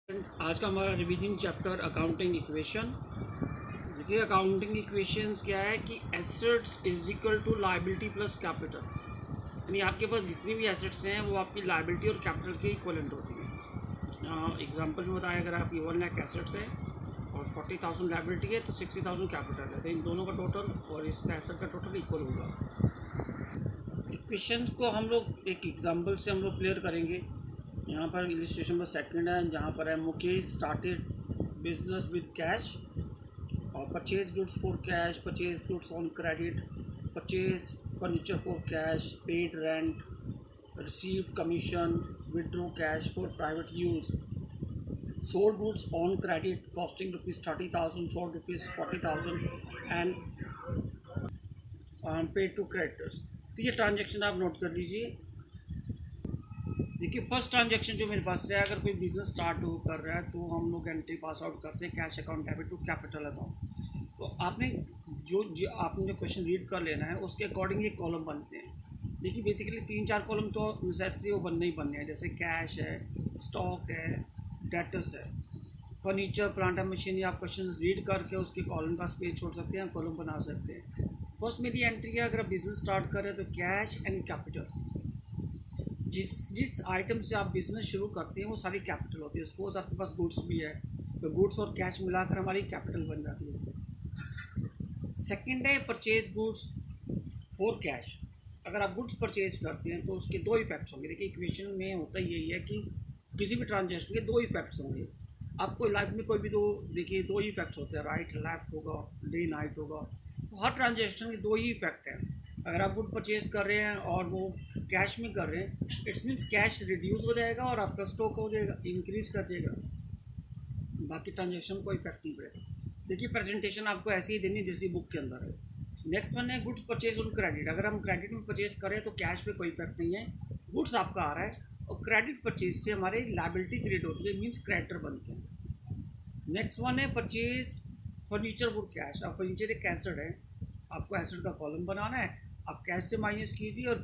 आज का हमारा रिवीजन चैप्टर अकाउंटिंग इक्वेशन। देखिए अकाउंटिंग इक्वेशंस क्या है कि assets is equal to liability plus capital, यानी आपके पास जितनी भी एसेट्स हैं वो आपकी लायबिलिटी और कैपिटल के इक्वलेंट होती है। एग्जांपल में बताया, अगर आपकी 1 लाख एसेट्स है और 40,000 लायबिलिटी है तो 60,000 कैपिटल है, तो इन दोनों का टोटल और इसका एसेट का टोटल इक्वल होगा। इक्वेशंस को हम लोग एक एग्जांपल से हम लोग क्लियर करेंगे। यहाँ पर इलिस्ट्रेशन में सेकंड है, जहाँ पर है Mukesh started business with cash और purchase goods for cash, purchase goods on credit, purchase furniture for cash, paid rent, received commission, withdraw cash for private use, sold goods on credit costing ₹30,000, sold ₹40,000 and paid to creditors. तो ये transaction आप note कर लीजिए। देखिए first transaction जो मेरे पास है, अगर कोई बिजनेस स्टार्ट कर रहा है तो हम लोग एंट्री पास आउट करते हैं cash account debit to capital account. तो आपने जो क्वेश्चन रीड कर लेना है उसके अकॉर्डिंग ये कॉलम बनते हैं। देखिए बेसिकली 3-4 कॉलम तो नेसेसरी वो बनने ही बनने हैं, जैसे कैश है, स्टॉक है, डेटर्स है, फर्नीचर, प्लांट एंड मशीनरी। आप क्वेश्चन रीड करके उसके कॉलम का स्पेस छोड़ सकते हैं, कॉलम बना सकते हैं। फर्स्ट मेरी एंट्री है, अगर आप बिजनेस स्टार्ट कर रहे हैं तो कैश एंड कैपिटल। जिस आइटम से आप बिज़नेस शुरू करते हैं वो सारी कैपिटल होती है। सपोज आपके पास गुड्स भी है तो गुड्स और कैश मिलाकर हमारी कैपिटल बन जाती है। सेकंड है परचेज गुड्स फॉर कैश। अगर आप गुड्स परचेज करते हैं तो उसके दो इफेक्ट्स होंगे। देखिए इक्वेशन में होता यही है कि किसी भी ट्रांजेक्शन के दो इफेक्ट्स होंगे। आपको लाइफ में कोई भी देखिए दो ही इफेक्ट्स होते हैं, राइट लेफ्ट होगा, डे नाइट होगा। तो हर ट्रांजेक्शन के दो ही इफेक्ट हैं। अगर आप गुड परचेज कर रहे हैं और वो कैश में कर रहे हैं, इट्स मीन्स कैश रिड्यूस हो जाएगा और आपका स्टॉक हो जाएगा, इंक्रीज कर देगा, बाकी ट्रांजेक्शन को इफेक्ट नहीं पड़ेगा। देखिए प्रेजेंटेशन आपको ऐसे ही देनी जैसी बुक के अंदर है। नेक्स्ट वन है गुड्स परचेज ऑन क्रेडिट। अगर हम क्रेडिट में परचेज करें तो कैश पे कोई इफेक्ट नहीं है, गुड्स आपका आ रहा है और क्रेडिट परचेज से हमारे लायबिलिटी क्रिएट होती है, मीन्स क्रेडिटर बनते हैं। नेक्स्ट वन है परचेज फर्नीचर फॉर कैश। अब फर्नीचर एक एसेट है, आपको एसेट का कॉलम बनाना है, आप कैश से माइनस कीजिए और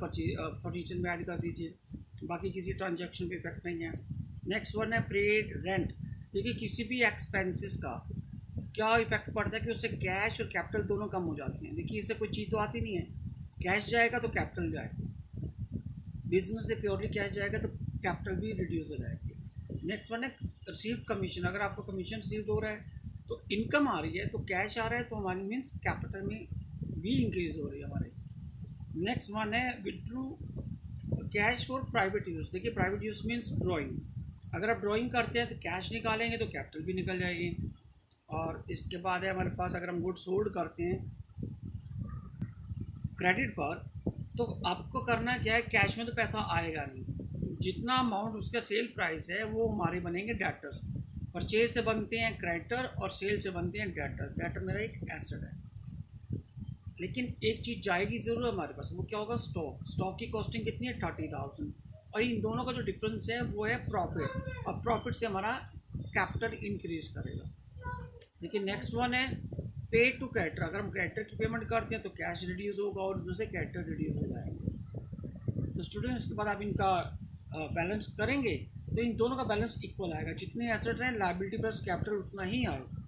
फर्नीचर में ऐड कर दीजिए, बाकी किसी ट्रांजैक्शन पे इफेक्ट नहीं है। नेक्स्ट वन है पेड रेंट। देखिए किसी भी एक्सपेंसेस का क्या इफेक्ट पड़ता है कि उससे कैश और कैपिटल दोनों कम हो जाती हैं। देखिए इससे कोई चीज़ तो आती नहीं है, कैश जाएगा तो कैपिटल जाएगा, बिजनेस से प्योरली कैश जाएगा तो कैपिटल भी रिड्यूस हो जाएगी। नेक्स्ट वन है रिसीव्ड कमीशन। अगर आपको कमीशन रिसीव्ड हो रहा है तो इनकम आ रही है तो कैश आ रहा है, तो हमारी मीन्स कैपिटल में भी इंक्रीज हो रही है हमारे। नेक्स्ट वन है withdrew cash for private use. देखिए प्राइवेट यूज़ मीन्स ड्राइंग। अगर आप ड्राइंग करते हैं तो कैश निकालेंगे तो कैपिटल भी निकल जाएगी। और इसके बाद है हमारे पास, अगर हम गुड्स सोल्ड करते हैं क्रेडिट पर, तो आपको करना क्या है, कैश में तो पैसा आएगा नहीं, जितना अमाउंट उसका सेल प्राइस है वो हमारे बनेंगे डेटर्स। परचेज से बनते हैं क्रेडिटर और सेल से बनते हैं डेटर। डेटर मेरा एक एसेट है, लेकिन एक चीज़ जाएगी ज़रूर हमारे पास, वो क्या होगा, स्टॉक। स्टॉक की कॉस्टिंग कितनी है, 30,000, और इन दोनों का जो डिफरेंस है वो है प्रॉफिट, और प्रॉफिट से हमारा कैपिटल इंक्रीज करेगा। देखिए नेक्स्ट वन है पे टू क्रेडिटर। अगर हम क्रेडिटर की पेमेंट करते हैं तो कैश रिड्यूस होगा और दूसरे क्रेडिटर रिड्यूस हो जाएंगे। तो स्टूडेंट्स के बाद आप इनका बैलेंस करेंगे तो इन दोनों का बैलेंस इक्वल आएगा। जितने एसेट्स हैं लायबिलिटी प्लस कैपिटल उतना ही आएगा।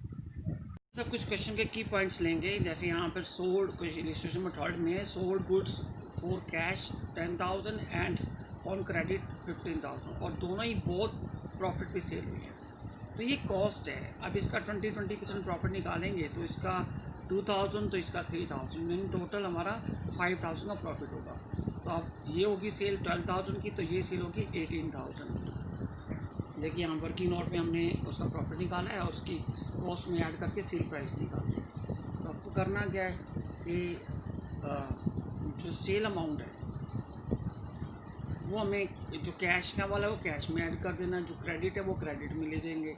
सब कुछ क्वेश्चन के की पॉइंट्स लेंगे, जैसे यहाँ पर सोल्ड, कुछ इलिस्ट्रेशन में थर्ड में है sold goods for cash 10,000 and on credit 15,000, और दोनों ही बहुत प्रॉफिट पे सेल हुई है। तो ये कॉस्ट है। अब इसका 20% प्रॉफिट निकालेंगे तो इसका 2,000 तो इसका 3,000, इन टोटल हमारा 5,000 का प्रॉफिट होगा। तो अब ये होगी सेल 12,000 की, तो ये सेल होगी 18,000 की। देखिए यहाँ वर्किंग नोट में हमने उसका प्रॉफिट निकाला है और उसकी कॉस्ट में ऐड करके सेल प्राइस निकाली है। तो आपको करना क्या है कि जो सेल अमाउंट है वो हमें, जो कैश का वाला है वो कैश में ऐड कर देना, जो क्रेडिट है वो क्रेडिट में ले देंगे।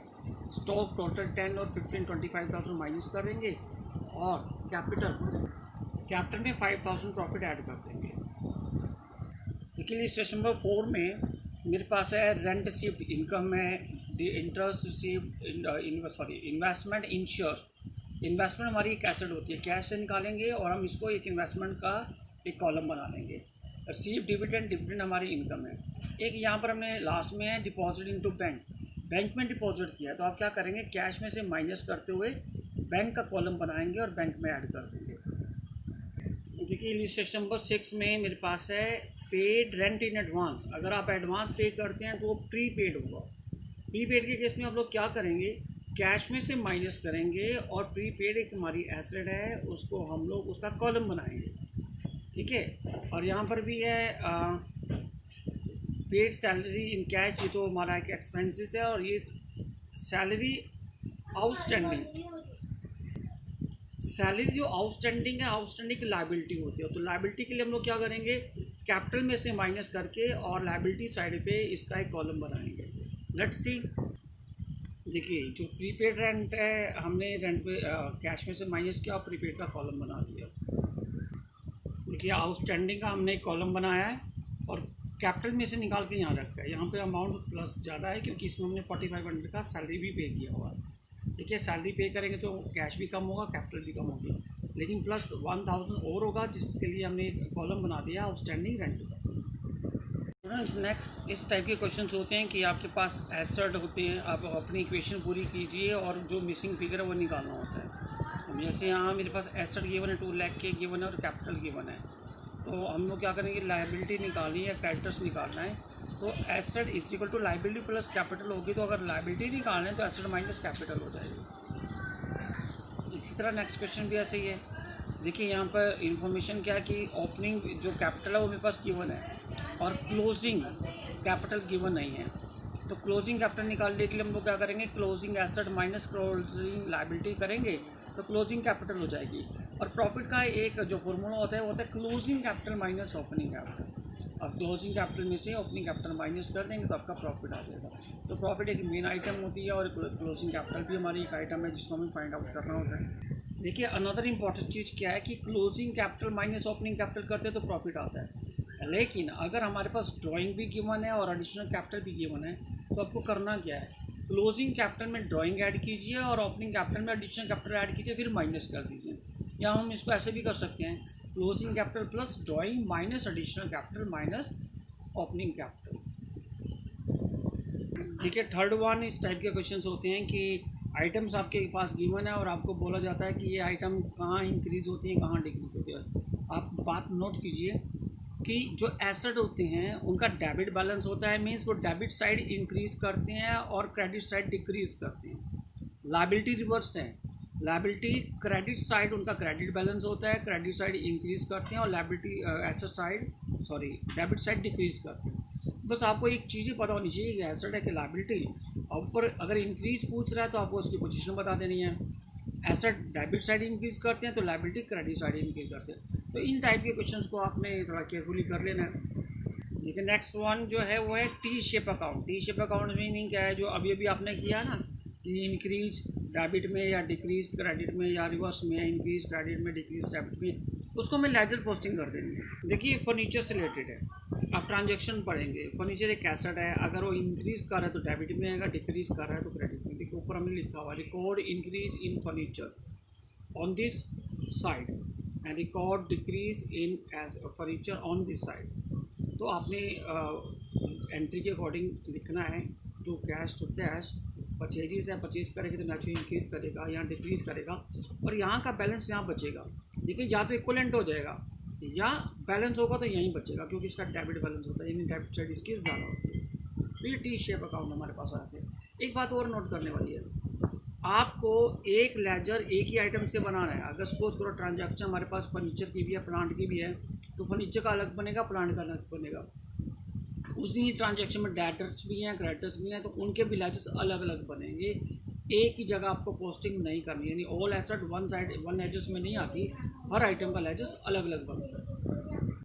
स्टॉक टोटल 10 और 15 25,000 माइनस कर देंगे, और कैपिटल में 5,000 प्रॉफिट ऐड कर देंगे। देखिए इलिस्ट्रेशन नंबर 4 में मेरे पास है रेंट रिसीव्ड, इनकम है, इंटरेस्ट रिसीव्ड, इन्वेस्टमेंट इन शेयर। इन्वेस्टमेंट हमारी एक एसेट होती है, कैश से निकालेंगे और हम इसको एक इन्वेस्टमेंट का एक कॉलम बना लेंगे। रिसीव डिविडेंड, डिविडेंड हमारी इनकम है। एक यहाँ पर हमने लास्ट में है डिपॉजिट इनटू बैंक। बैंक में डिपॉजिट किया है, तो आप क्या करेंगे, कैश में से माइनस करते हुए बैंक का कॉलम बनाएंगे और बैंक में ऐड कर देंगे। देखिए इलस्ट्रेशन नंबर 6 में मेरे पास है पेड रेंट इन एडवांस। अगर आप एडवांस पे करते हैं तो वो प्री पेड होगा। प्री पेड के केस में आप लोग क्या करेंगे, कैश में से माइनस करेंगे और प्री पेड एक हमारी एसेट है, उसको हम लोग उसका कॉलम बनाएंगे, ठीक है। और यहाँ पर भी है पेड सैलरी इन कैश, ये तो हमारा एक एक्सपेंसेस है, और ये सैलरी जो आउटस्टैंडिंग है, आउटस्टैंडिंग की लायबिलिटी होती है। तो लायबिलिटी के लिए हम लोग क्या करेंगे, कैपिटल में से माइनस करके और लायबिलिटी साइड पे इसका एक कॉलम बनाएंगे। लेट्स सी, देखिए जो प्रीपेड रेंट है हमने रेंट पे कैश में से माइनस किया और प्रीपेड का कॉलम बना दिया। देखिए आउटस्टैंडिंग का हमने एक कॉलम बनाया है और कैपिटल में से निकाल के यहाँ रखा है। यहाँ पे अमाउंट प्लस ज़्यादा है क्योंकि इसमें हमने 4500 का सैलरी भी पे किया हुआ है। देखिए सैलरी पे करेंगे तो कैश भी कम होगा, कैपिटल भी कम होगी, लेकिन प्लस 1000 और होगा, जिसके लिए हमने कॉलम बना दिया आउटस्टैंडिंग रेंट का। स्टूडेंट्स नेक्स्ट इस टाइप के क्वेश्चंस होते हैं कि आपके पास एसेट होते हैं, आप अपनी इक्वेशन पूरी कीजिए और जो मिसिंग फिगर है वो निकालना होता है। जैसे यहाँ मेरे पास एसेट गिवन है 2 लाख के गिवन है और कैपिटल गिवन है, तो हम लोग क्या करेंगे, लायबिलिटी निकालनी है, क्रेडिटर्स निकालना है। तो asset is equal to liability plus capital होगी, तो अगर लायबिलिटी निकालना है तो एसेट माइनस कैपिटल हो जाएगी। इसी तरह नेक्स्ट क्वेश्चन भी ऐसे ही है। देखिए यहाँ पर इंफॉर्मेशन क्या है कि ओपनिंग जो कैपिटल है वो मेरे पास गिवन है और क्लोजिंग कैपिटल गिवन नहीं है। तो क्लोजिंग कैपिटल निकालने के लिए हम लोग क्या करेंगे, closing asset minus closing liability करेंगे तो क्लोजिंग कैपिटल हो जाएगी। और प्रॉफिट का एक जो फॉर्मूला होता है वो होता है closing capital minus opening capital. अब क्लोजिंग कैपिटल में से ओपनिंग कैपिटल माइनस कर देंगे तो आपका प्रॉफिट आ जाएगा। तो प्रॉफिट एक मेन आइटम होती है और क्लोजिंग कैपिटल भी हमारी एक आइटम है जिसको हमें फाइंड आउट करना होता है। देखिए अनदर इंपॉर्टेंट चीज़ क्या है कि closing capital minus opening capital करते हैं तो प्रॉफिट आता है, लेकिन अगर हमारे पास ड्राइंग भी गिवन है और एडिशनल कैपिटल भी गिवन है तो आपको करना क्या है, क्लोजिंग कैपिटल में ड्राइंग ऐड कीजिए और ओपनिंग कैपिटल में एडिशनल कैपिटल ऐड कीजिए, फिर माइनस कर दीजिए। या हम इसको ऐसे भी कर सकते हैं, closing capital plus drawing minus additional capital minus opening capital. ठीक है, थर्ड वन इस टाइप के क्वेश्चंस होते हैं कि आइटम्स आपके पास गिवन है और आपको बोला जाता है कि ये आइटम कहाँ इंक्रीज़ होती है कहाँ डिक्रीज़ होती है। आप बात नोट कीजिए कि जो एसेट होते हैं उनका डेबिट बैलेंस होता है, मीन्स वो डेबिट साइड इंक्रीज़ करते हैं और क्रेडिट साइड डिक्रीज़ करते हैं। लायबिलिटी रिवर्स है, लायबिलिटी क्रेडिट साइड उनका क्रेडिट बैलेंस होता है, क्रेडिट साइड इंक्रीज़ करते हैं और liability asset side debit side decrease करते हैं। बस आपको एक चीज़ ही पता होनी चाहिए कि एसेट है कि लायबिलिटी, और ऊपर अगर इंक्रीज़ पूछ रहा है तो आपको उसकी पोजीशन बता देनी है। एसेट डेबिट साइड इंक्रीज़ करते हैं तो लायबिलिटी क्रेडिट साइड इंक्रीज़ करते हैं। तो इन टाइप के क्वेश्चंस को आपने थोड़ा केयरफुली कर लेना है। लेकिन नेक्स्ट वन जो है वो है T shape account. T shape account meaning क्या है, जो अभी अभी आपने किया ना कि इंक्रीज डेबिट में या डिक्रीज क्रेडिट में या रिवर्स में, इंक्रीज क्रेडिट में डिक्रीज डेबिट में, उसको मैं लेजर पोस्टिंग कर देंगे। देखिए फर्नीचर से रिलेटेड है, आप ट्रांजेक्शन पढ़ेंगे। फर्नीचर एक एसेट है, अगर वो इंक्रीज कर रहा है तो डेबिट में आएगा, डिक्रीज कर रहा है तो क्रेडिट में। देखिए ऊपर हमने लिखा हुआ record increase in furniture on this side and record decrease in furniture on this side. तो आपने एंट्री के अकॉर्डिंग लिखना है, जो कैश टू कैश परचेजेस है, परचेज करेंगे तो नेचुरली इंक्रीज़ करेगा, यहाँ डिक्रीज़ करेगा और यहाँ का बैलेंस यहाँ बचेगा। देखिए या तो इक्वलेंट हो जाएगा या बैलेंस होगा तो यहीं बचेगा, क्योंकि इसका डेबिट बैलेंस होता है, यानी डेबिट साइड इसकी ज़्यादा होती है। तो ये टी शेप अकाउंट हमारे पास आते हैं। एक बात और नोट करने वाली है, आपको एक लेजर एक ही आइटम से बनाना है। अगर सपोज करो ट्रांजैक्शन हमारे पास फर्नीचर की भी है, प्लांट की भी है, तो फर्नीचर का अलग बनेगा, प्लांट का अलग बनेगा। उसी ही ट्रांजैक्शन में डेटर्स भी हैं, क्रेडिटर्स भी हैं, तो उनके भी लेजर्स अलग अलग बनेंगे। एक ही जगह आपको पोस्टिंग नहीं करनी, यानी all asset one side one ledgers में नहीं आती, हर आइटम का लेजर्स अलग अलग बनता है।